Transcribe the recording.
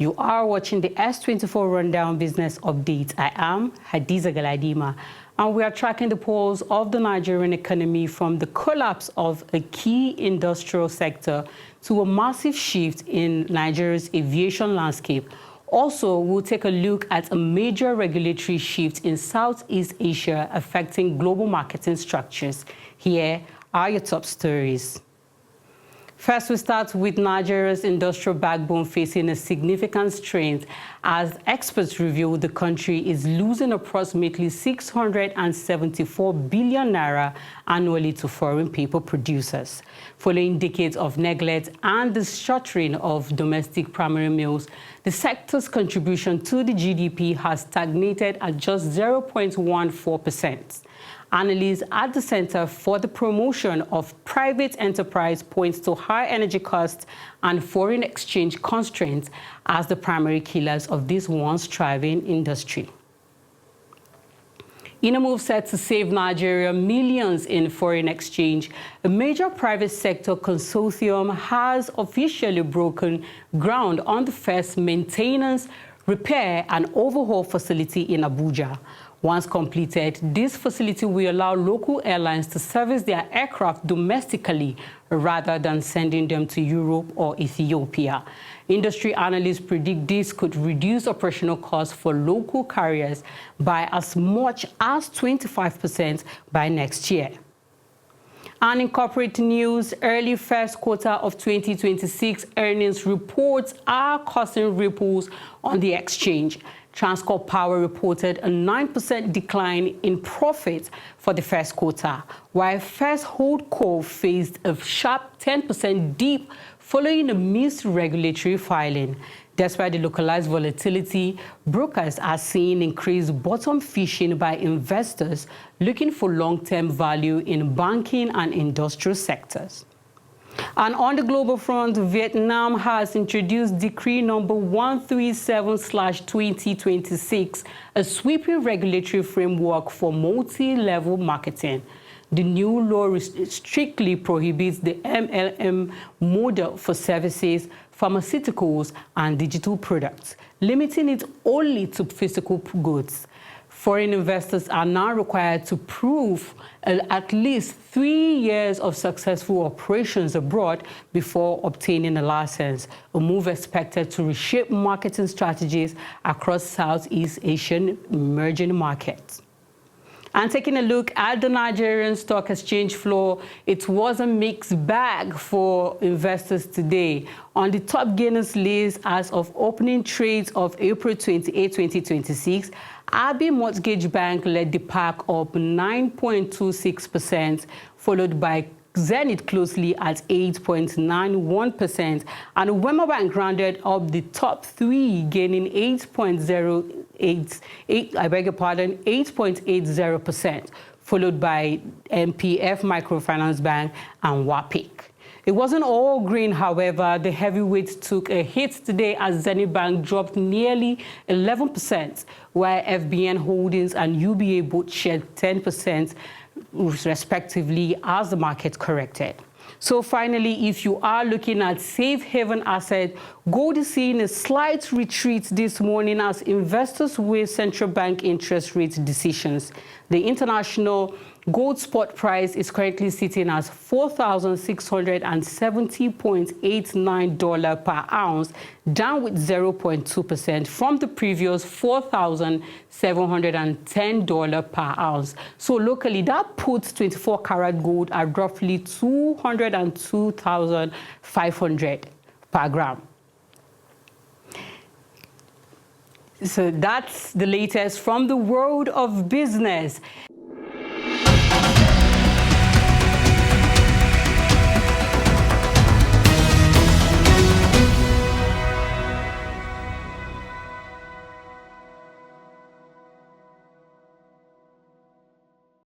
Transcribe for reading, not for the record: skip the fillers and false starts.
You are watching the S24 Rundown Business Update. I am Hadiza Galadima, and we are tracking the polls of the Nigerian economy from the collapse of a key industrial sector to a massive shift in Nigeria's aviation landscape. Also, we'll take a look at a major regulatory shift in Southeast Asia affecting global marketing structures. Here are your top stories. First, we start with Nigeria's industrial backbone facing a significant strain as experts reveal the country is losing approximately 674 billion naira annually to foreign paper producers. Following decades of neglect and the shuttering of domestic primary mills, the sector's contribution to the GDP has stagnated at just 0.14%. Analysts at the Center for the Promotion of Private Enterprise points to high energy costs and foreign exchange constraints as the primary killers of this once thriving industry. In a move set to save Nigeria millions in foreign exchange, a major private sector consortium has officially broken ground on the first maintenance, repair and overhaul facility in Abuja. Once completed, this facility will allow local airlines to service their aircraft domestically rather than sending them to Europe or Ethiopia. Industry analysts predict this could reduce operational costs for local carriers by as much as 25% by next year. And in corporate news, early first quarter of 2026 earnings reports are causing ripples on the exchange. Transcorp Power reported a 9% decline in profits for the first quarter, while First Holdco faced a sharp 10% dip following a missed regulatory filing. Despite the localized volatility, brokers are seeing increased bottom fishing by investors looking for long-term value in banking and industrial sectors. And on the global front, Vietnam has introduced Decree number 137/2026, a sweeping regulatory framework for multi-level marketing. The new law strictly prohibits the MLM model for services, pharmaceuticals, and digital products, limiting it only to physical goods. Foreign investors are now required to prove at least 3 years of successful operations abroad before obtaining a license, a move expected to reshape marketing strategies across Southeast Asian emerging markets. And taking a look at the Nigerian stock exchange floor, it was a mixed bag for investors today. On the top gainers list as of opening trades of April 28, 2026, Abbey Mortgage Bank led the pack up 9.26%, followed by Zenith closely at 8.91%, and Wema Bank rounded up the top three, gaining 8.80%, followed by MPF Microfinance Bank and WAPIC. It wasn't all green, however. The heavyweights took a hit today as Zenith Bank dropped nearly 11%, while FBN Holdings and UBA both shed 10%, respectively, as the market corrected. So finally, if you are looking at safe haven asset, gold is seeing a slight retreat this morning as investors weigh central bank interest rate decisions. The international gold spot price is currently sitting at $4,670.89 per ounce, down with 0.2% from the previous $4,710 per ounce. So locally, that puts 24-karat gold at roughly 202,500 per gram. So that's the latest from the world of business.